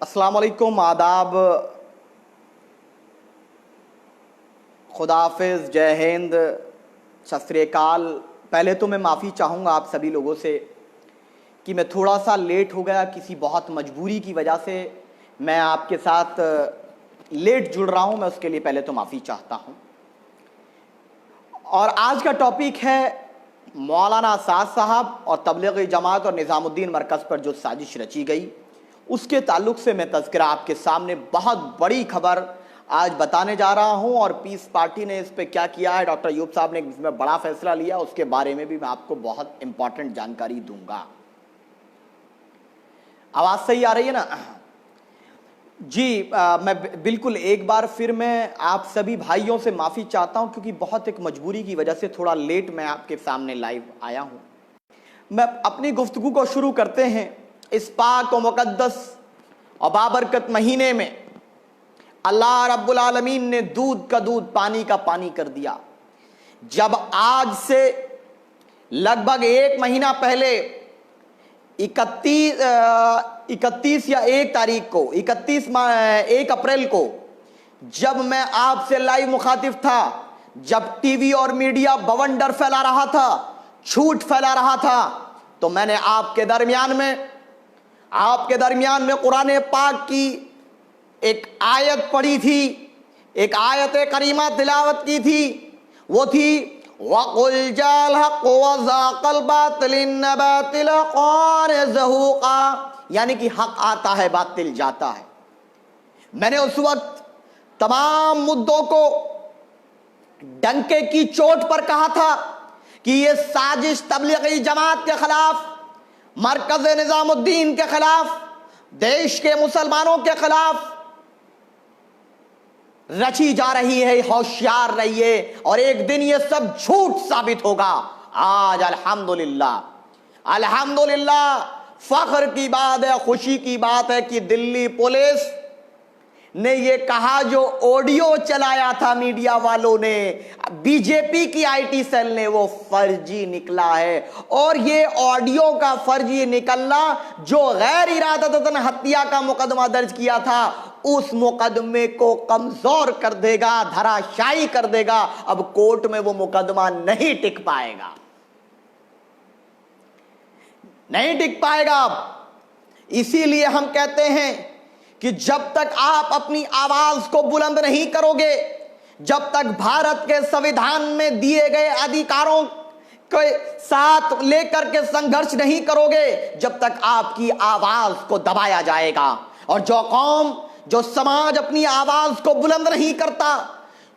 अस्सलाम वालेकुम, आदाब, खुदा हाफिज़, जय हिंद, सत श्री अकाल। पहले तो मैं माफ़ी चाहूँगा आप सभी लोगों से कि मैं थोड़ा सा लेट हो गया, किसी बहुत मजबूरी की वजह से मैं आपके साथ लेट जुड़ रहा हूँ। मैं उसके लिए पहले तो माफ़ी चाहता हूँ। और आज का टॉपिक है मौलाना साद साहब और तबलीगी जमात और निज़ामुद्दीन मरकज़ पर जो साजिश रची गई, उसके ताल्लुक़ से मैं तज़किरा आपके सामने बहुत बड़ी खबर आज बताने जा रहा हूं। और पीस पार्टी ने इस पे क्या किया है, डॉक्टर अयूब साहब ने इसमें बड़ा फैसला लिया, उसके बारे में भी मैं आपको बहुत इंपॉर्टेंट जानकारी दूंगा। आवाज़ सही आ रही है ना जी? मैं बिल्कुल एक बार फिर मैं आप सभी भाइयों से माफ़ी चाहता हूं, क्योंकि बहुत एक मजबूरी की वजह से थोड़ा लेट मैं आपके सामने लाइव आया हूं। मैं अपनी गुफ्तगू को शुरू करते हैं। इस पाक और मुकद्दस और बाबरकत महीने में अल्लाह रब्बुल आलमीन ने दूध का दूध, पानी का पानी कर दिया। जब आज से लगभग एक महीना पहले 31 या 1 तारीख को, 1 अप्रैल को, जब मैं आपसे लाइव मुखातिब था, जब टीवी और मीडिया बवंडर फैला रहा था, झूठ फैला रहा था, तो मैंने आपके दरमियान में कुरान पाक की एक आयत पढ़ी थी, एक आयत करीमा तिलावत की थी। वो थी वक़ुल जाल हक़ व ज़ाक़ल बातिल इन्न बातिल कान ज़हूक़ा, यानी कि हक आता है, बातिल जाता है। मैंने उस वक्त तमाम मुद्दों को डंके की चोट पर कहा था कि ये साजिश तबलीगी जमात के खिलाफ, मरकज़ निज़ामुद्दीन के खिलाफ, देश के मुसलमानों के खिलाफ रची जा रही है। होशियार रहिए और एक दिन ये सब झूठ साबित होगा। आज अल्हम्दुलिल्लाह फख्र की बात है, खुशी की बात है कि दिल्ली पुलिस ने ये कहा, जो ऑडियो चलाया था मीडिया वालों ने, बीजेपी की आईटी सेल ने, वो फर्जी निकला है। और ये ऑडियो का फर्जी निकलना, जो गैर इरादतन हत्या का मुकदमा दर्ज किया था, उस मुकदमे को कमजोर कर देगा, धराशायी कर देगा। अब कोर्ट में वो मुकदमा नहीं टिक पाएगा, नहीं टिक पाएगा अब। इसीलिए हम कहते हैं कि जब तक आप अपनी आवाज को बुलंद नहीं करोगे, जब तक भारत के संविधान में दिए गए अधिकारों के साथ लेकर के संघर्ष नहीं करोगे, जब तक आपकी आवाज को दबाया जाएगा। और जो कौम, जो समाज अपनी आवाज को बुलंद नहीं करता,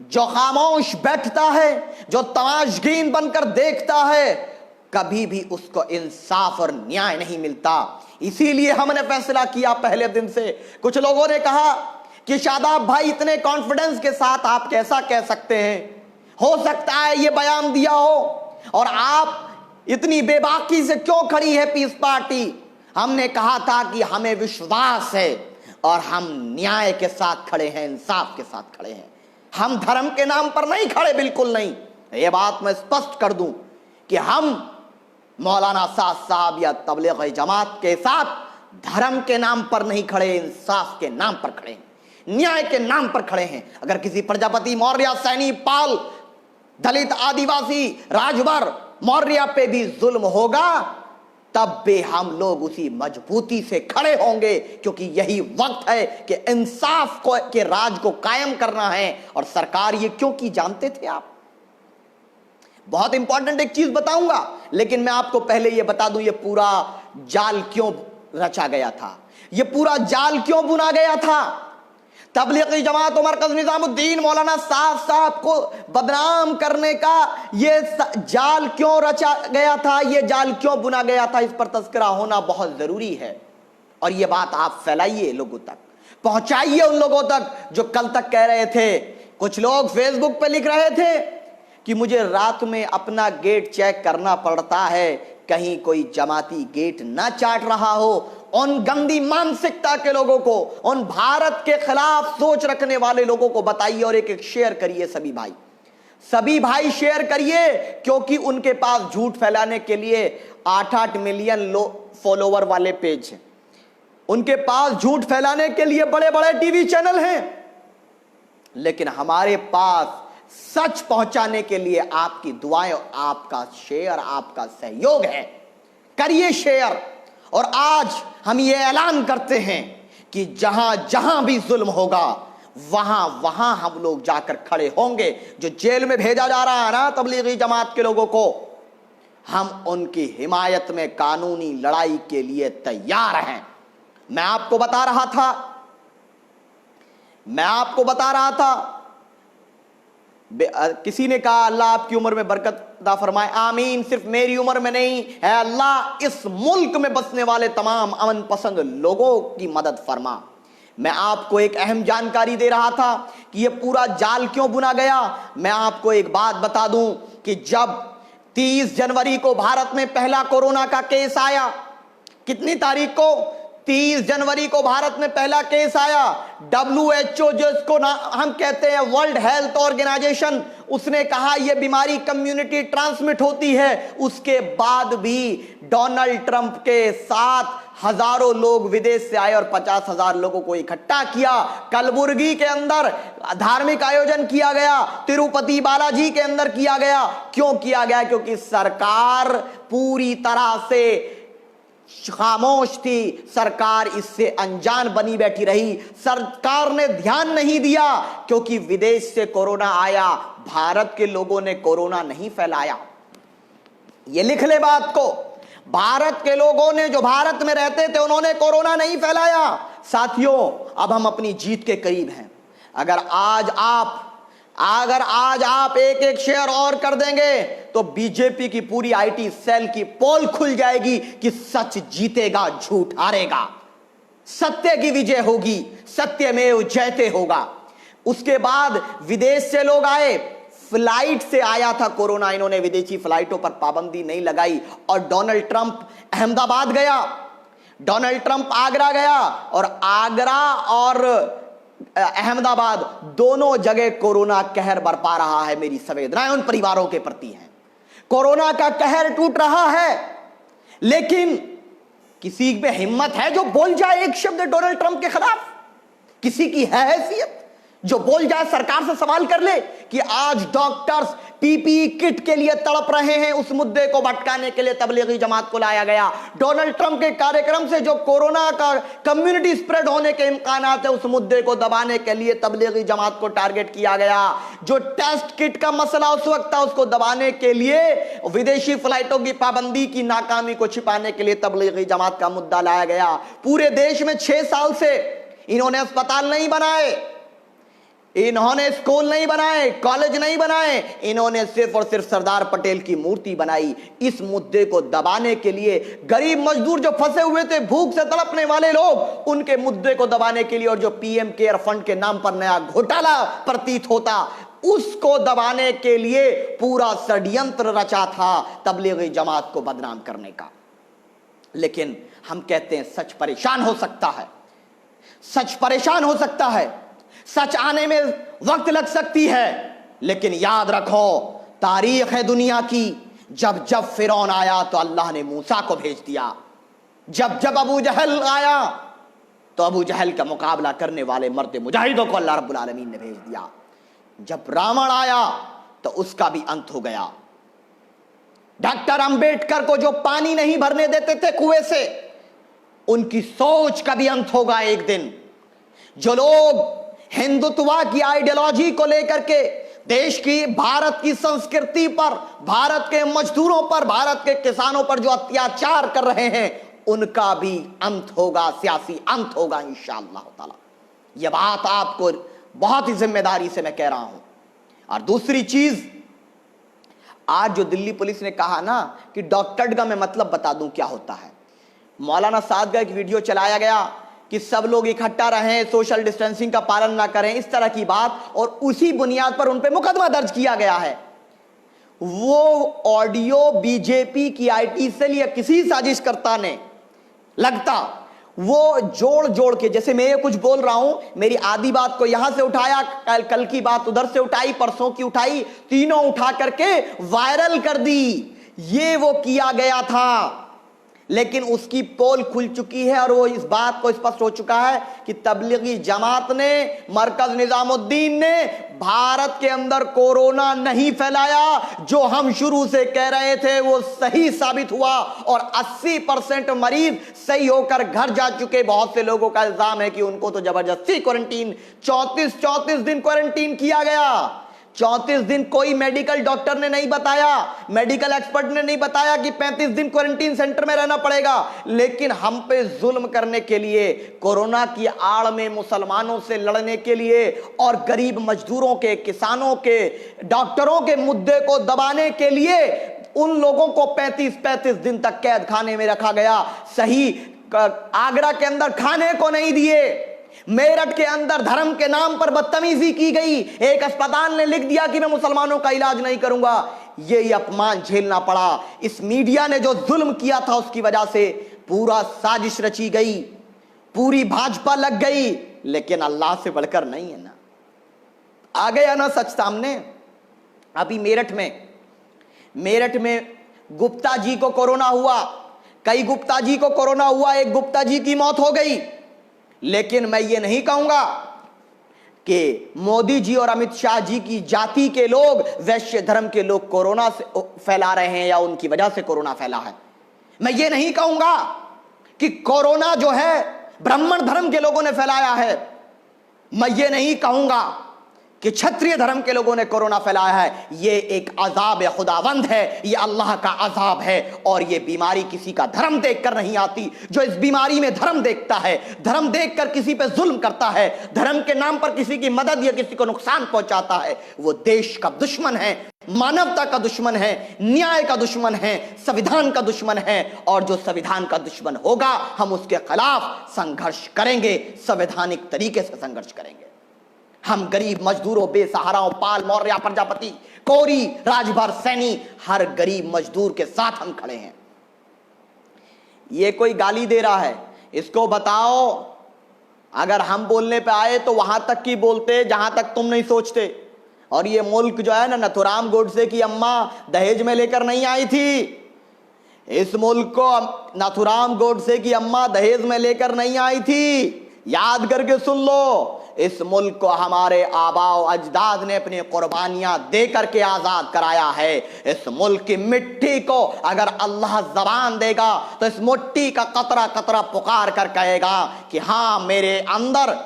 जो खामोश बैठता है, जो तमाशबीन बनकर देखता है, कभी भी उसको इंसाफ और न्याय नहीं मिलता। इसीलिए हमने फैसला किया पहले दिन से। कुछ लोगों ने कहा कि शादाब भाई, इतने कॉन्फिडेंस के साथ आप कैसा कह सकते हैं, हो सकता है ये बयान दिया हो, और आप इतनी बेबाकी से क्यों खड़ी है पीस पार्टी? हमने कहा था कि हमें विश्वास है और हम न्याय के साथ खड़े हैं, इंसाफ के साथ खड़े हैं। हम धर्म के नाम पर नहीं खड़े, बिल्कुल नहीं। ये बात मैं स्पष्ट कर दूं कि हम मौलाना साद साहब या तबलीगी जमात के साथ धर्म के नाम पर नहीं खड़े, इंसाफ के नाम पर खड़े हैं, न्याय के नाम पर खड़े हैं। अगर किसी प्रजापति मौर्य, सैनी, पाल, दलित, आदिवासी, राजभर मौर्य पे भी जुल्म होगा, तब भी हम लोग उसी मजबूती से खड़े होंगे, क्योंकि यही वक्त है कि इंसाफ को के राज को कायम करना है। और सरकार ये क्यों की जानते थे आप? बहुत इंपॉर्टेंट एक चीज बताऊंगा, लेकिन मैं आपको पहले यह बता दूं, ये पूरा जाल क्यों रचा गया था, ये पूरा जाल क्यों बुना गया था। तबलीगी जमात और मरकज़ निज़ामुद्दीन मौलाना साद साहब को बदनाम करने का ये जाल क्यों रचा गया था, ये जाल क्यों बुना गया था, इस पर तज़किरा होना बहुत जरूरी है। और ये बात आप फैलाइए, लोगों तक पहुंचाइए, उन लोगों तक जो कल तक कह रहे थे। कुछ लोग फेसबुक पे लिख रहे थे कि मुझे रात में अपना गेट चेक करना पड़ता है, कहीं कोई जमाती गेट ना चाट रहा हो। उन गंदी मानसिकता के लोगों को, उन भारत के खिलाफ सोच रखने वाले लोगों को बताइए और एक एक शेयर करिए। सभी भाई शेयर करिए, क्योंकि उनके पास झूठ फैलाने के लिए 8-8 मिलियन फॉलोवर वाले पेज हैं। उनके पास झूठ फैलाने के लिए बड़े बड़े टीवी चैनल हैं, लेकिन हमारे पास सच पहुंचाने के लिए आपकी दुआएं, आपका शेयर, आपका सहयोग है। करिए शेयर। और आज हम ये ऐलान करते हैं कि जहां जहां भी जुल्म होगा वहां वहां हम लोग जाकर खड़े होंगे। जो जेल में भेजा जा रहा है ना तबलीगी जमात के लोगों को, हम उनकी हिमायत में कानूनी लड़ाई के लिए तैयार हैं। मैं आपको बता रहा था, किसी ने कहा अल्लाह आपकी उम्र में बरकत अता फरमाए। आमीन। सिर्फ मेरी उम्र में नहीं है, अल्लाह इस मुल्क में बसने वाले तमाम अमन पसंद लोगों की मदद फरमा। मैं आपको एक अहम जानकारी दे रहा था कि यह पूरा जाल क्यों बुना गया। मैं आपको एक बात बता दूं कि जब 30 जनवरी को भारत में पहला कोरोना का केस आया, कितनी तारीख को? 30 जनवरी को भारत में पहला केस आया। WHO, जिसको हम कहते हैं वर्ल्ड हेल्थ ऑर्गेनाइजेशन, उसने कहा यह बीमारी कम्युनिटी ट्रांसमिट होती है। उसके बाद भी डोनाल्ड ट्रंप के साथ हजारों लोग विदेश से आए और 50,000 लोगों को इकट्ठा किया। कलबुर्गी के अंदर धार्मिक आयोजन किया गया, तिरुपति बालाजी के अंदर किया गया। क्यों किया गया? क्योंकि सरकार पूरी तरह से खामोश थी, सरकार इससे अनजान बनी बैठी रही। सरकार ने ध्यान नहीं दिया क्योंकि विदेश से कोरोना आया, भारत के लोगों ने कोरोना नहीं फैलाया। ये लिख ले बात को। भारत के लोगों ने, जो भारत में रहते थे, उन्होंने कोरोना नहीं फैलाया। साथियों, अब हम अपनी जीत के करीब हैं। अगर आज आप एक एक शेयर और कर देंगे तो बीजेपी की पूरी आईटी सेल की पोल खुल जाएगी कि सच जीतेगा, झूठ हारेगा, सत्य की विजय होगी, सत्यमेव जयते होगा। उसके बाद विदेश से लोग आए, फ्लाइट से आया था कोरोना, इन्होंने विदेशी फ्लाइटों पर पाबंदी नहीं लगाई। और डोनाल्ड ट्रंप अहमदाबाद गया, डोनाल्ड ट्रंप आगरा गया, और आगरा और अहमदाबाद दोनों जगह कोरोना कहर बरपा रहा है। मेरी संवेदनाएं उन परिवारों के प्रति हैं। कोरोना का कहर टूट रहा है, लेकिन किसी में हिम्मत है जो बोल जाए एक शब्द डोनाल्ड ट्रंप के खिलाफ? किसी की है हैसियत जो बोल जाए, सरकार से सवाल कर ले कि आज डॉक्टर्स पीपीई किट के लिए तड़प रहे हैं? उस मुद्दे को भटकाने के लिए तबलीगी जमात को लाया गया। डोनाल्ड ट्रंप के कार्यक्रम से जो कोरोना का कम्युनिटी स्प्रेड होने के इम्कानात है, उस मुद्दे को दबाने के लिए तबलीगी जमात को टारगेट किया गया। जो टेस्ट किट का मसला उस वक्त था, उसको दबाने के लिए विदेशी फ्लाइटों की पाबंदी की नाकामी को छिपाने के लिए तबलीगी जमात का मुद्दा लाया गया। पूरे देश में 6 साल से इन्होंने अस्पताल नहीं बनाए, इन्होंने स्कूल नहीं बनाए, कॉलेज नहीं बनाए, इन्होंने सिर्फ और सिर्फ सरदार पटेल की मूर्ति बनाई। इस मुद्दे को दबाने के लिए गरीब मजदूर जो फंसे हुए थे, भूख से तड़पने वाले लोग, उनके मुद्दे को दबाने के लिए, और जो पीएम केयर फंड के नाम पर नया घोटाला प्रतीत होता, उसको दबाने के लिए पूरा षड्यंत्र रचा था तबलीगी जमात को बदनाम करने का। लेकिन हम कहते हैं सच परेशान हो सकता है, सच परेशान हो सकता है, सच आने में वक्त लग सकती है, लेकिन याद रखो, तारीख है दुनिया की, जब जब फिरौन आया तो अल्लाह ने मूसा को भेज दिया, जब जब अबू जहल आया तो अबू जहल का मुकाबला करने वाले मर्द मुजाहिदों को अल्लाह रब्बुल आलमीन ने भेज दिया, जब रावण आया तो उसका भी अंत हो गया। डॉक्टर अंबेडकर को जो पानी नहीं भरने देते थे कुएं से, उनकी सोच का भी अंत होगा एक दिन। जो लोग हिंदुत्व की आइडियोलॉजी को लेकर के देश की, भारत की संस्कृति पर, भारत के मजदूरों पर, भारत के किसानों पर जो अत्याचार कर रहे हैं, उनका भी अंत होगा, सियासी अंत होगा इंशाअल्लाह ताला। यह बात आपको बहुत ही जिम्मेदारी से मैं कह रहा हूं। और दूसरी चीज, आज जो दिल्ली पुलिस ने कहा ना कि डॉक्टर का मैं मतलब बता दूं क्या होता है। मौलाना साद का एक वीडियो चलाया गया कि सब लोग इकट्ठा रहें, सोशल डिस्टेंसिंग का पालन ना करें, इस तरह की बात, और उसी बुनियाद पर उन पे मुकदमा दर्ज किया गया है। वो ऑडियो बीजेपी की आईटी सेल या किसी साजिशकर्ता ने, लगता वो जोड़ जोड़ के, जैसे मैं ये कुछ बोल रहा हूं, मेरी आधी बात को यहां से उठाया, कल की बात उधर से उठाई, परसों की उठाई, तीनों उठा करके वायरल कर दी। ये वो किया गया था। लेकिन उसकी पोल खुल चुकी है और वो इस बात को स्पष्ट हो चुका है कि तबलीगी जमात ने, मरकज निजामुद्दीन ने भारत के अंदर कोरोना नहीं फैलाया। जो हम शुरू से कह रहे थे वो सही साबित हुआ और 80% मरीज सही होकर घर जा चुके। बहुत से लोगों का इल्जाम है कि उनको तो जबरदस्ती क्वारंटीन 34 दिन क्वारंटीन किया गया। 34 दिन कोई मेडिकल डॉक्टर ने नहीं बताया, मेडिकल एक्सपर्ट ने नहीं बताया कि 35 दिन क्वारंटीन सेंटर में रहना पड़ेगा। लेकिन हम पे जुल्म करने के लिए, कोरोना की आड़ में मुसलमानों से लड़ने के लिए और गरीब मजदूरों के, किसानों के, डॉक्टरों के मुद्दे को दबाने के लिए उन लोगों को 35 दिन तक कैद खाने में रखा गया। सही आगरा के अंदर खाने को नहीं दिए, मेरठ के अंदर धर्म के नाम पर बदतमीजी की गई, एक अस्पताल ने लिख दिया कि मैं मुसलमानों का इलाज नहीं करूंगा। ये अपमान झेलना पड़ा। इस मीडिया ने जो जुल्म किया था उसकी वजह से पूरा साजिश रची गई, पूरी भाजपा लग गई, लेकिन अल्लाह से बढ़कर नहीं है ना। आ गया ना सच सामने। अभी मेरठ में गुप्ता जी को कोरोना हुआ, कई गुप्ता जी को कोरोना हुआ, एक गुप्ता जी की मौत हो गई। लेकिन मैं ये नहीं कहूंगा कि मोदी जी और अमित शाह जी की जाति के लोग, वैश्य धर्म के लोग कोरोना से फैला रहे हैं या उनकी वजह से कोरोना फैला है। मैं ये नहीं कहूंगा कि कोरोना जो है ब्राह्मण धर्म के लोगों ने फैलाया है। मैं ये नहीं कहूंगा कि क्षत्रिय धर्म के लोगों ने कोरोना फैलाया है। ये एक अजाब खुदावंद है, ये अल्लाह का अजाब है। और ये बीमारी किसी का धर्म देखकर नहीं आती। जो इस बीमारी में धर्म देखता है, धर्म देखकर किसी पे जुल्म करता है, धर्म के नाम पर किसी की मदद या किसी को नुकसान पहुंचाता है, वो देश का दुश्मन है, मानवता का दुश्मन है, न्याय का दुश्मन है, संविधान का दुश्मन है। और जो संविधान का दुश्मन होगा हम उसके खिलाफ संघर्ष करेंगे, संवैधानिक तरीके से संघर्ष करेंगे। हम गरीब मजदूरों, बेसहाराओं, पाल, मौर्य, प्रजापति, कोरी, राजभर, सैनी, हर गरीब मजदूर के साथ हम खड़े हैं। ये कोई गाली दे रहा है, इसको बताओ अगर हम बोलने पे आए तो वहां तक की बोलते जहां तक तुम नहीं सोचते। और ये मुल्क जो है ना, नथुराम गोडसे की अम्मा दहेज में लेकर नहीं आई थी। इस मुल्क को नथुराम गोडसे की अम्मा दहेज में लेकर नहीं आई थी। याद करके सुन लो, इस मुल्क को हमारे आबाओ अजदाद ने अपनी कुर्बानियां दे करके आजाद कराया है। इस मुल्क की मिट्टी को अगर अल्लाह जबान देगा तो इस मिट्टी का कतरा कतरा पुकार कर कहेगा कि हाँ, मेरे अंदर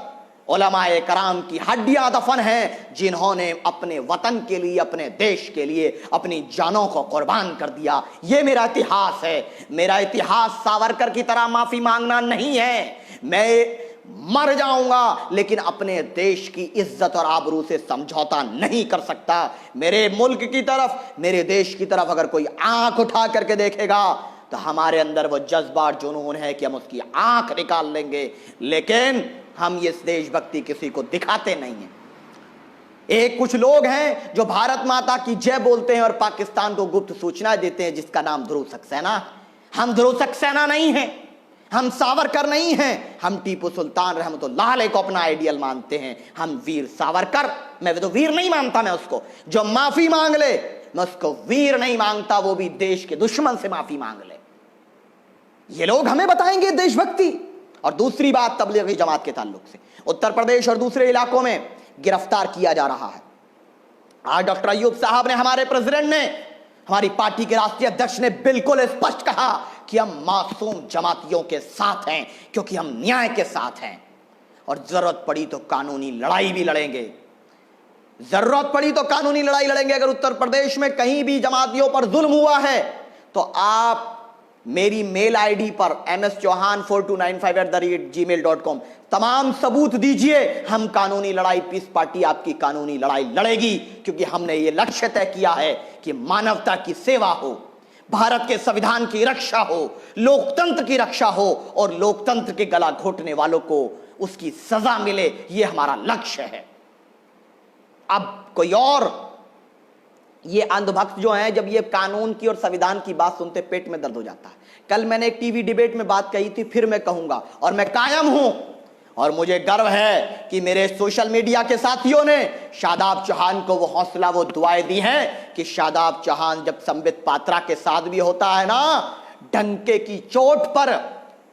उलमाए कराम की हड्डियां दफन हैं, जिन्होंने अपने वतन के लिए, अपने देश के लिए अपनी जानों को कुर्बान कर दिया। ये मेरा इतिहास है। मेरा इतिहास सावरकर की तरह माफी मांगना नहीं है। मैं मर जाऊंगा लेकिन अपने देश की इज्जत और आबरू से समझौता नहीं कर सकता। मेरे मुल्क की तरफ, मेरे देश की तरफ अगर कोई आंख उठा करके देखेगा तो हमारे अंदर वो जज्बा और जुनून है कि हम उसकी आंख निकाल लेंगे। लेकिन हम ये देशभक्ति किसी को दिखाते नहीं हैं। एक कुछ लोग हैं जो भारत माता की जय बोलते हैं और पाकिस्तान को गुप्त सूचना देते हैं, जिसका नाम ध्रुव सक्सेना। हम ध्रुव सक्सेना नहीं हैं, हम सावरकर नहीं हैं, हम टीपू सुल्तान रहमतुल्लाह अलैह को अपना आइडियल मानते हैं। हम वीर सावरकर, मैं तो वीर नहीं मानता, मैं उसको जो माफी मांग ले मैं उसको वीर नहीं मांगता, वो भी देश के दुश्मन से माफी मांग ले। ये लोग हमें बताएंगे देशभक्ति। और दूसरी बात तबलीगी जमात के ताल्लुक से, उत्तर प्रदेश और दूसरे इलाकों में गिरफ्तार किया जा रहा है। आज डॉक्टर अयूब साहब ने, हमारे प्रेसिडेंट ने, हमारी पार्टी के राष्ट्रीय अध्यक्ष ने बिल्कुल स्पष्ट कहा कि हम मासूम जमातियों के साथ हैं, क्योंकि हम न्याय के साथ हैं और जरूरत पड़ी तो कानूनी लड़ाई भी लड़ेंगे। जरूरत पड़ी तो कानूनी लड़ाई लड़ेंगे। अगर उत्तर प्रदेश में कहीं भी जमातियों पर जुल्म हुआ है तो आप मेरी मेल आईडी पर mschauhan4295@gmail.com तमाम सबूत दीजिए। हम कानूनी लड़ाई, पीस पार्टी आपकी कानूनी लड़ाई लड़ेगी, क्योंकि हमने ये लक्ष्य तय किया है कि मानवता की सेवा हो, भारत के संविधान की रक्षा हो, लोकतंत्र की रक्षा हो और लोकतंत्र के गला घोटने वालों को उसकी सजा मिले। ये हमारा लक्ष्य है। अब कोई और ये अंधभक्त जो हैं, जब ये कानून की और संविधान की बात सुनते पेट में दर्द हो जाता है। कल मैंने एक टीवी डिबेट में बात कही थी, फिर मैं कहूंगा और मैं कायम हूं। और मुझे गर्व है कि मेरे सोशल मीडिया के साथियों ने शादाब चौहान को वो हौसला, वो दुआएं दी हैं कि शादाब चौहान जब संबित पात्रा के साथ भी होता है ना, डंके की चोट पर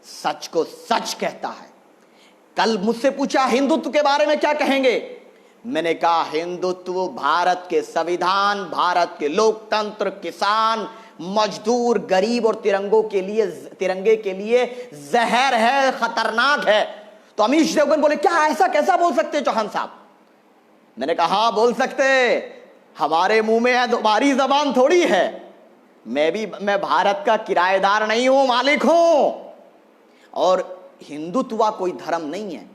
सच को सच कहता है। कल मुझसे पूछा हिंदुत्व के बारे में क्या कहेंगे, मैंने कहा हिंदुत्व भारत के संविधान, भारत के लोकतंत्र, किसान, मजदूर, गरीब और तिरंगे के लिए जहर है, खतरनाक है। तो अमीश देवगन बोले क्या ऐसा कैसा बोल सकते चौहान साहब? मैंने कहा हाँ बोल सकते, हमारे मुंह में है, तुम्हारी जबान थोड़ी है। मैं भारत का किराएदार नहीं हूं, मालिक हूं। और हिंदुत्व कोई धर्म नहीं है,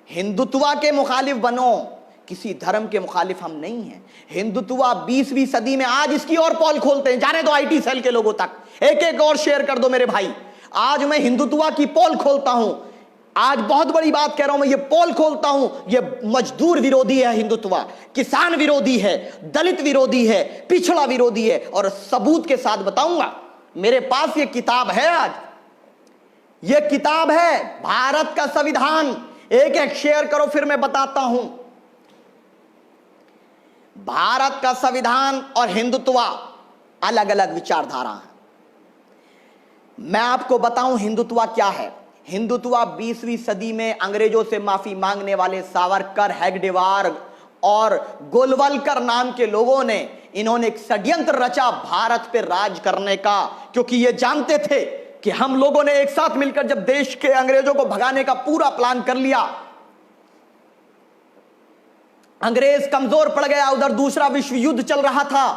हिंदुत्व के मुखालिफ बनो, किसी धर्म के मुखालिफ हम नहीं हैं। हिंदुत्व 20वीं सदी में आज इसकी और पोल खोलते हैं, जाने दो आईटी सेल के लोगों तक, एक एक और शेयर कर दो मेरे भाई। आज मैं हिंदुत्व की पोल खोलता हूं, आज बहुत बड़ी बात कह रहा हूं मैं, ये पोल खोलता हूं। ये मजदूर विरोधी है हिंदुत्व, किसान विरोधी है, दलित विरोधी है, पिछड़ा विरोधी है। और सबूत के साथ बताऊंगा, मेरे पास ये किताब है, आज ये किताब है भारत का संविधान। एक एक शेयर करो फिर मैं बताता हूं। भारत का संविधान और हिंदुत्व अलग अलग विचारधारा है। मैं आपको बताऊं हिंदुत्व क्या है। हिंदुत्व 20वीं सदी में अंग्रेजों से माफी मांगने वाले सावरकर, हेगडेवार और गोलवलकर नाम के लोगों ने, इन्होंने एक षड्यंत्र रचा भारत पे राज करने का, क्योंकि ये जानते थे कि हम लोगों ने एक साथ मिलकर जब देश के अंग्रेजों को भगाने का पूरा प्लान कर लिया, अंग्रेज कमजोर पड़ गया, उधर दूसरा विश्व युद्ध चल रहा था।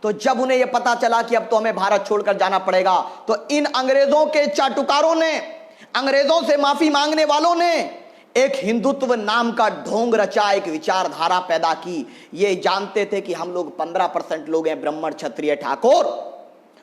तो जब उन्हें यह पता चला कि अब तो हमें भारत छोड़कर जाना पड़ेगा, तो इन अंग्रेजों के चाटुकारों ने, अंग्रेजों से माफी मांगने वालों ने एक हिंदुत्व नाम का ढोंग रचा, एक विचारधारा पैदा की। ये जानते थे कि हम लोग 15% लोग हैं, ब्राह्मण, क्षत्रिय, ठाकुर,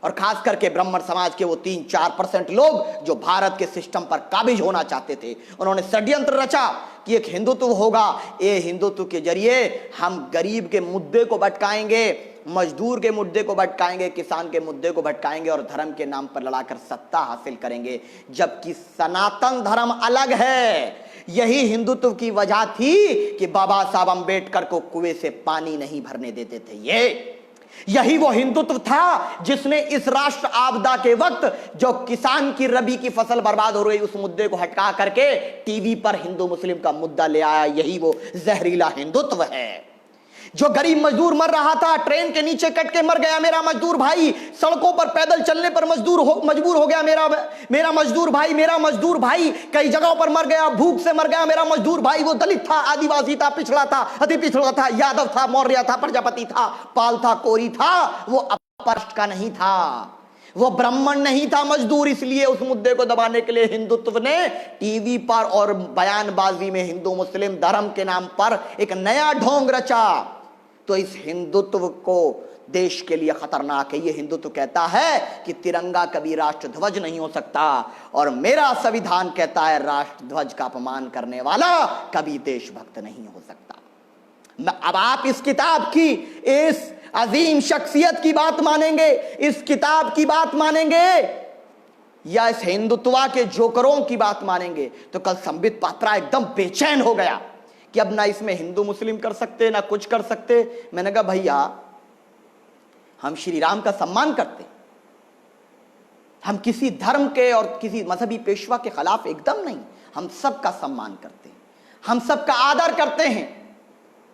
और खास करके ब्राह्मण समाज के वो 3-4% लोग जो भारत के सिस्टम पर काबिज होना चाहते थे। उन्होंने षड्यंत्र रचा कि एक हिंदुत्व होगा, ये हिंदुत्व के जरिए हम गरीब के मुद्दे को भटकाएंगे, मजदूर के मुद्दे को भटकाएंगे, किसान के मुद्दे को भटकाएंगे और धर्म के नाम पर लड़ाकर सत्ता हासिल करेंगे। जबकि सनातन धर्म अलग है। यही हिंदुत्व की वजह थी कि बाबा साहब अंबेडकर को कुएं से पानी नहीं भरने देते थे। यही वो हिंदुत्व था जिसने इस राष्ट्र आपदा के वक्त जो किसान की रबी की फसल बर्बाद हो रही, उस मुद्दे को हटा करके टीवी पर हिंदू मुस्लिम का मुद्दा ले आया। यही वो जहरीला हिंदुत्व है। जो गरीब मजदूर मर रहा था, ट्रेन के नीचे कट के मर गया मेरा मजदूर भाई, सड़कों पर पैदल चलने पर मजबूर हो गया मेरा मजदूर भाई, कई जगहों पर मर गया, भूख से मर गया मेरा मजदूर भाई। वो दलित था, आदिवासी था, पिछड़ा था, अति पिछड़ा था, यादव था, मौर्य था, प्रजापति था, पाल था, कोरी था, वो अपृष्ट का नहीं था, वो ब्राह्मण नहीं था मजदूर। इसलिए उस मुद्दे को दबाने के लिए हिंदुत्व ने टीवी पर और बयानबाजी में हिंदू मुस्लिम धर्म के नाम पर एक नया ढोंग रचा। तो इस हिंदुत्व को देश के लिए खतरनाक है। ये हिंदुत्व कहता है कि तिरंगा कभी राष्ट्र ध्वज नहीं हो सकता, और मेरा संविधान कहता है राष्ट्र ध्वज का अपमान करने वाला कभी देशभक्त नहीं हो सकता। अब आप इस किताब की, इस अजीम शख्सियत की बात मानेंगे, इस किताब की बात मानेंगे, या इस हिंदुत्व के जोकरों की बात मानेंगे? तो कल संबित पात्रा एकदम बेचैन हो गया कि अब ना इसमें हिंदू मुस्लिम कर सकते, ना कुछ कर सकते। मैंने कहा भैया हम श्री राम का सम्मान करते, हम किसी धर्म के और किसी मजहबी पेशवा के खिलाफ एकदम नहीं, हम सबका सम्मान करते हैं, हम सबका आदर करते हैं।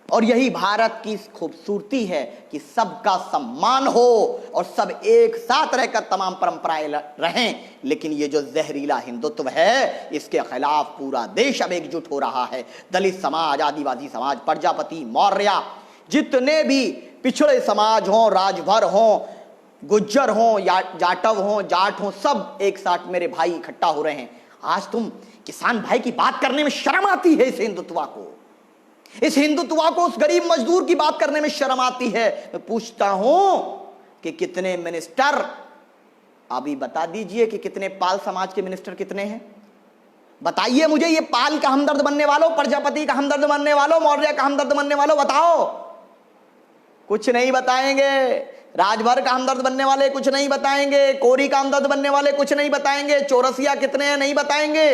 और यही भारत की खूबसूरती है कि सबका सम्मान हो और सब एक साथ रहकर तमाम परंपराएं रहें। लेकिन ये जो जहरीला हिंदुत्व है, इसके खिलाफ पूरा देश अब एकजुट हो रहा है। दलित समाज, आदिवासी समाज, प्रजापति, मौर्य, जितने भी पिछड़े समाज हों, राजभर हों, गुज्जर हों या जाटव हों, जाट हों, सब एक साथ मेरे भाई इकट्ठा हो रहे हैं। आज तुम किसान भाई की बात करने में शर्म आती है, इस हिंदुत्व को, इस हिंदुत्व को, उस गरीब मजदूर की बात करने में शर्म आती है। मैं पूछता हूं कि कितने मिनिस्टर, अभी बता दीजिए कि कितने पाल समाज के मिनिस्टर कितने हैं? बताइए मुझे, ये पाल का हमदर्द बनने वालों, प्रजापति का हमदर्द बनने वालों, मौर्य का हमदर्द बनने वालों, बताओ। कुछ नहीं बताएंगे। राजभर का हमदर्द बनने वाले कुछ नहीं बताएंगे, कोरी का हमदर्द बनने वाले कुछ नहीं बताएंगे, चौरसिया कितने हैं नहीं बताएंगे,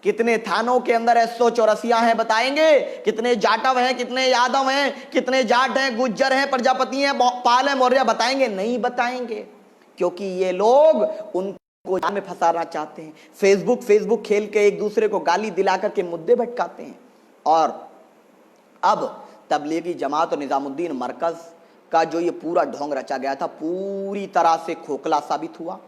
कितने थानों के अंदर 184 हैं बताएंगे, कितने जाटव हैं, कितने यादव हैं, कितने जाट हैं, गुज्जर हैं, प्रजापति हैं, पाल हैं, मौर्य, बताएंगे नहीं बताएंगे। क्योंकि ये लोग उनको जाल में फंसाना चाहते हैं। फेसबुक खेल के एक दूसरे को गाली दिला करके मुद्दे भटकाते हैं। और अब तबलीगी जमात और निजामुद्दीन मरकज का जो ये पूरा ढोंग रचा गया था पूरी तरह से खोखला साबित हुआ।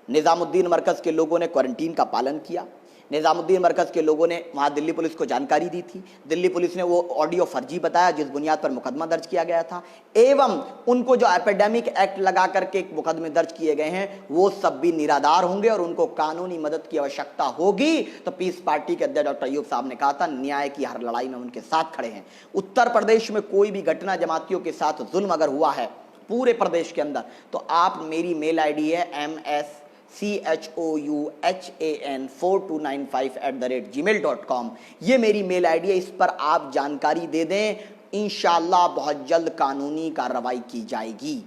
निजामुद्दीन मरकज के लोगों ने क्वारंटीन का पालन किया। निजामुद्दीन मरकज के लोगों ने वहाँ दिल्ली पुलिस को जानकारी दी थी। दिल्ली पुलिस ने वो ऑडियो फर्जी बताया जिस बुनियाद पर मुकदमा दर्ज किया गया था, एवं उनको जो एपिडेमिक एक्ट लगा करके मुकदमे दर्ज किए गए हैं वो सब भी निराधार होंगे और उनको कानूनी मदद की आवश्यकता होगी। तो पीस पार्टी के अध्यक्ष डॉक्टर अयूब साहब ने कहा था न्याय की हर लड़ाई में उनके साथ खड़े हैं। उत्तर प्रदेश में कोई भी घटना जमातियों के साथ जुल्म अगर हुआ है पूरे प्रदेश के अंदर, तो आप, मेरी मेल आईडी है mschouhan4295@gmail.com, ये मेरी मेल आईडी है, इस पर आप जानकारी दे दें। इंशाअल्लाह बहुत जल्द कानूनी कार्रवाई की जाएगी।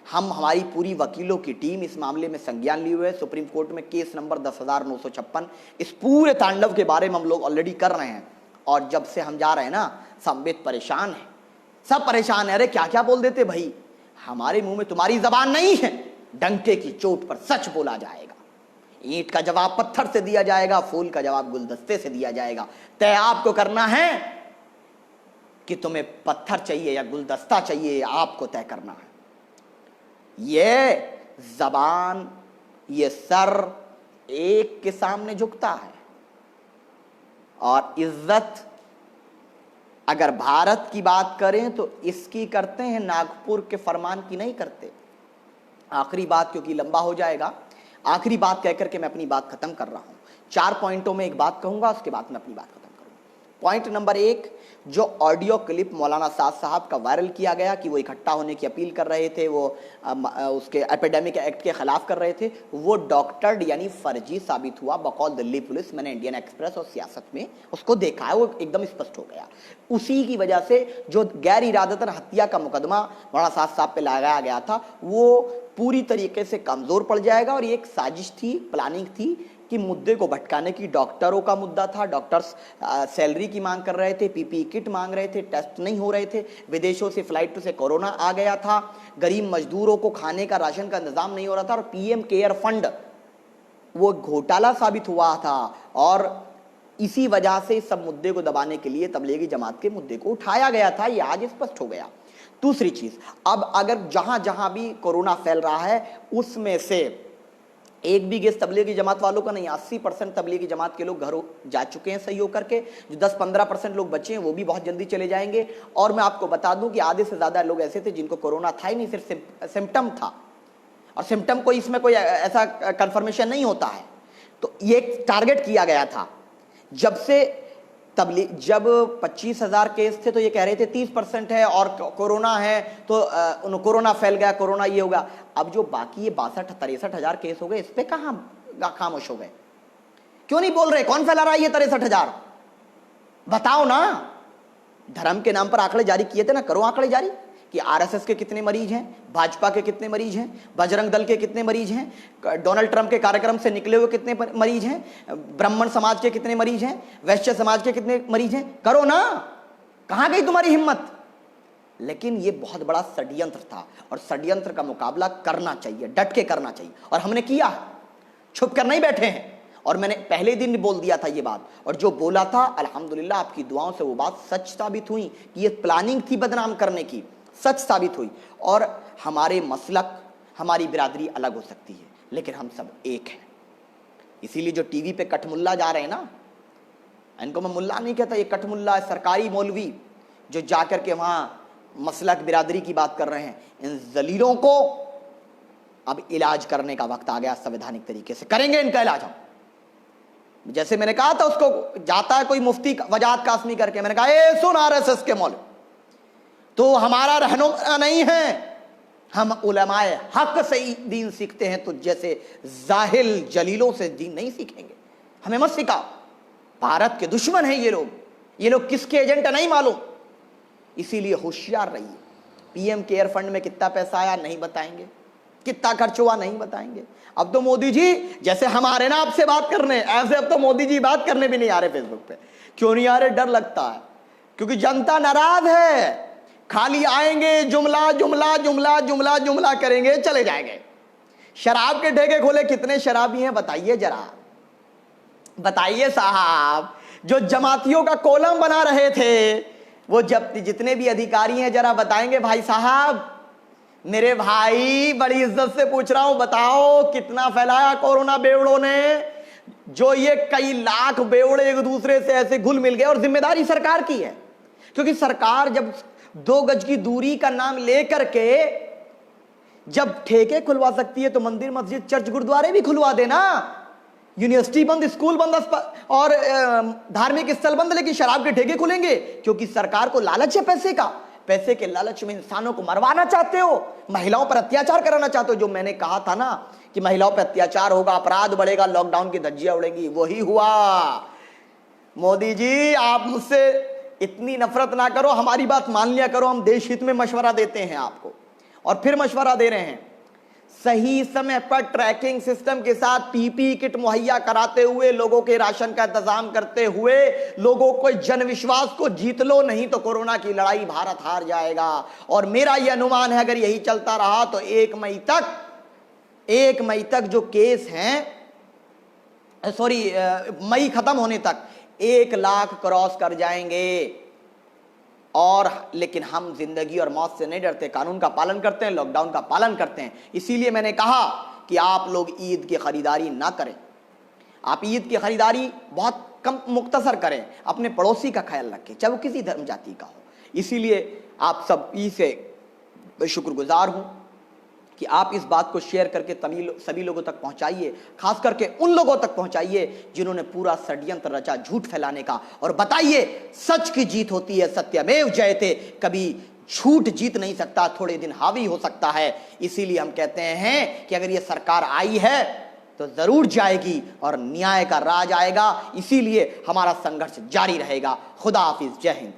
हमारी पूरी वकीलों की टीम इस मामले में संज्ञान लिए हुए है। सुप्रीम कोर्ट में केस नंबर 10,956 इस पूरे तांडव के बारे में हम लोग ऑलरेडी कर रहे हैं। और जब से हम जा रहे हैं ना, संबित परेशान है, सब परेशान है। अरे क्या क्या बोल देते भाई, हमारे मुंह में तुम्हारी जबान नहीं है। डंके की चोट पर सच बोला जाएगा। ईंट का जवाब पत्थर से दिया जाएगा, फूल का जवाब गुलदस्ते से दिया जाएगा। तय आपको करना है कि तुम्हें पत्थर चाहिए या गुलदस्ता चाहिए, आपको तय करना है। ये जबान, ये सर एक के सामने झुकता है। और इज्जत अगर भारत की बात करें तो इसकी करते हैं, नागपुर के फरमान की नहीं करते। आखिरी बात, क्योंकि लंबा हो जाएगा, आखिरी बात कहकर के मैं अपनी बात खत्म कर रहा हूं। 4 पॉइंटों में एक बात कहूंगा, उसके बाद मैं अपनी बात खत्म करूंगा। पॉइंट नंबर 1, जो ऑडियो क्लिप मौलाना साद साहब का वायरल किया गया कि वो इकट्ठा होने की अपील कर रहे थे, वो उसके एपिडेमिक एक्ट के खिलाफ कर रहे थे, वो डॉक्टर्ड यानी फर्जी साबित हुआ बकौल दिल्ली पुलिस। मैंने इंडियन एक्सप्रेस और सियासत में उसको देखा है, वो एकदम स्पष्ट हो गया। उसी की वजह से जो गैर इरादतन हत्या का मुकदमा मौलाना साद साहब पे लगाया गया था वो पूरी तरीके से कमजोर पड़ जाएगा। और ये एक साजिश थी, प्लानिंग थी कि मुद्दे को भटकाने की। डॉक्टरों का मुद्दा था, डॉक्टर्स सैलरी की मांग कर रहे थे, पीपीई किट मांग रहे थे, टेस्ट नहीं हो रहे थे, विदेशों से फ्लाइट से कोरोना आ गया था, गरीब मजदूरों को खाने का, राशन का इंतजाम नहीं हो रहा था, और पीएम केयर फंड वो घोटाला साबित हुआ था। और इसी वजह से इस सब मुद्दे को दबाने के लिए तबलीगी जमात के मुद्दे को उठाया गया था। ये आज स्पष्ट हो गया। दूसरी चीज, अब अगर जहां जहां भी कोरोना फैल रहा है उसमें से एक भी केस तबलीगी जमात वालों का नहीं, 80% तबलीगी जमात के लोग घरों जा चुके हैं सहयोग करके। जो 10-15% लोग बचे हैं वो भी बहुत जल्दी चले जाएंगे। और मैं आपको बता दूं कि आधे से ज्यादा लोग ऐसे थे जिनको कोरोना था ही नहीं, सिर्फ सिम्टम था। और सिम्टम कोई, इसमें कोई ऐसा कंफर्मेशन नहीं होता है। तो ये टारगेट किया गया था। जब 25,000 केस थे तो ये कह रहे थे 30% है और कोरोना है तो कोरोना फैल गया, कोरोना ये होगा। अब जो बाकी ये 62-63,000 केस हो गए, इस पे कहां खामोश हो गए? क्यों नहीं बोल रहे? कौन फैला रहा है ये 63,000? बताओ ना। धर्म के नाम पर आंकड़े जारी किए थे ना, करो आंकड़े जारी कि आरएसएस के कितने मरीज हैं, भाजपा के कितने मरीज हैं, बजरंग दल के कितने मरीज हैं, डोनाल्ड ट्रंप के कार्यक्रम से निकले हुए कितने मरीज हैं, ब्राह्मण समाज के कितने मरीज हैं, वैश्य समाज के कितने मरीज हैं। करो ना, कहां गई तुम्हारी हिम्मत? लेकिन ये बहुत बड़ा षड्यंत्र था और षड्यंत्र का मुकाबला करना चाहिए, डट के करना चाहिए। और हमने किया, छुप कर नहीं बैठे हैं। और मैंने पहले दिन बोल दिया था ये बात, और जो बोला था अल्हम्दुलिल्लाह आपकी दुआओं से वो बात सच साबित हुई कि ये प्लानिंग थी बदनाम करने की, सच साबित हुई। और हमारे मसलक, हमारी बिरादरी अलग हो सकती है लेकिन हम सब एक हैं। इसीलिए जो टीवी पे कठमुल्ला जा रहे हैं ना, इनको मैं मुल्ला नहीं कहता, ये कठमुल्ला सरकारी मौलवी जो जाकर के वहां मसलक बिरादरी की बात कर रहे हैं, इन जलीलों को अब इलाज करने का वक्त आ गया। संवैधानिक तरीके से करेंगे इनका इलाज हम। जैसे मैंने कहा था, उसको जाता है कोई मुफ्ती वजाहत कासमी करके, मैंने कहा ए सुन आरएसएस के मौलवी, तो हमारा रहनुमा नहीं है, हम उलमाए हक से दीन सीखते हैं, तो जैसे जाहिल जलीलों से दीन नहीं सीखेंगे। हमें मत सिखाओ, भारत के दुश्मन हैं ये लोग किसके एजेंट नहीं मालूम। इसीलिए होशियार रहिए। पीएम केयर फंड में कितना पैसा आया नहीं बताएंगे, कितना खर्च हुआ नहीं बताएंगे। अब तो मोदी जी जैसे हम आ रहे ना आपसे बात करने, ऐसे अब तो मोदी जी बात करने भी नहीं आ रहे फेसबुक पे। क्यों नहीं आ रहे? डर लगता है, क्योंकि जनता नाराज है। खाली आएंगे, जुमला जुमला जुमला जुमला जुमला करेंगे, चले जाएंगे। शराब के ठेके खोले, कितने शराबी हैं बताइए जरा, बताइए साहब। जो जमातियों का कोलम बना रहे थे, वो जब जितने भी अधिकारी हैं जरा बताएंगे भाई साहब, मेरे भाई बड़ी इज्जत से पूछ रहा हूं, बताओ कितना फैलाया कोरोना बेवड़ों ने। जो ये कई लाख बेवड़े एक दूसरे से ऐसे घुल मिल गए, और जिम्मेदारी सरकार की है, क्योंकि सरकार जब 2 गज की दूरी का नाम लेकर के जब ठेके खुलवा सकती है, तो मंदिर मस्जिद चर्च गुरुद्वारे भी खुलवा देना। यूनिवर्सिटी बंद, स्कूल बंद और धार्मिक स्थल बंद, लेकिन शराब के ठेके खुलेंगे, क्योंकि सरकार को लालच है पैसे का। पैसे के लालच में इंसानों को मरवाना चाहते हो, महिलाओं पर अत्याचार कराना चाहते हो। जो मैंने कहा था ना कि महिलाओं पर अत्याचार होगा, अपराध बढ़ेगा, लॉकडाउन की धज्जियां उड़ेंगी, वही हुआ। मोदी जी, आप मुझसे इतनी नफरत ना करो, हमारी बात मान लिया करो। हम देश हित में मशवरा देते हैं आपको, और फिर मशवरा दे रहे हैं। सही समय पर ट्रैकिंग सिस्टम के साथ पीपीई किट मुहैया कराते हुए, लोगों के राशन का इंतजाम करते हुए, लोगों को जन विश्वास को जीत लो, नहीं तो कोरोना की लड़ाई भारत हार जाएगा। और मेरा यह अनुमान है, अगर यही चलता रहा तो 1 मई तक जो केस हैं, मई खत्म होने तक 1 लाख क्रॉस कर जाएंगे। और लेकिन हम जिंदगी और मौत से नहीं डरते, कानून का पालन करते हैं, लॉकडाउन का पालन करते हैं। इसीलिए मैंने कहा कि आप लोग ईद की खरीदारी ना करें। आप ईद की खरीदारी बहुत कम, मुख्तसर करें, अपने पड़ोसी का ख्याल रखें, चाहे वो किसी धर्म जाति का हो। इसीलिए आप सब ई से शुक्रगुजार हूं कि आप इस बात को शेयर करके सभी लोगों तक पहुंचाइए, खास करके उन लोगों तक पहुंचाइए जिन्होंने पूरा षड्यंत्र रचा झूठ फैलाने का। और बताइए, सच की जीत होती है, सत्यमेव जयते। कभी झूठ जीत नहीं सकता, थोड़े दिन हावी हो सकता है। इसीलिए हम कहते हैं कि अगर ये सरकार आई है तो जरूर जाएगी और न्याय का राज आएगा। इसीलिए हमारा संघर्ष जारी रहेगा। खुदा हाफिज, जय हिंद।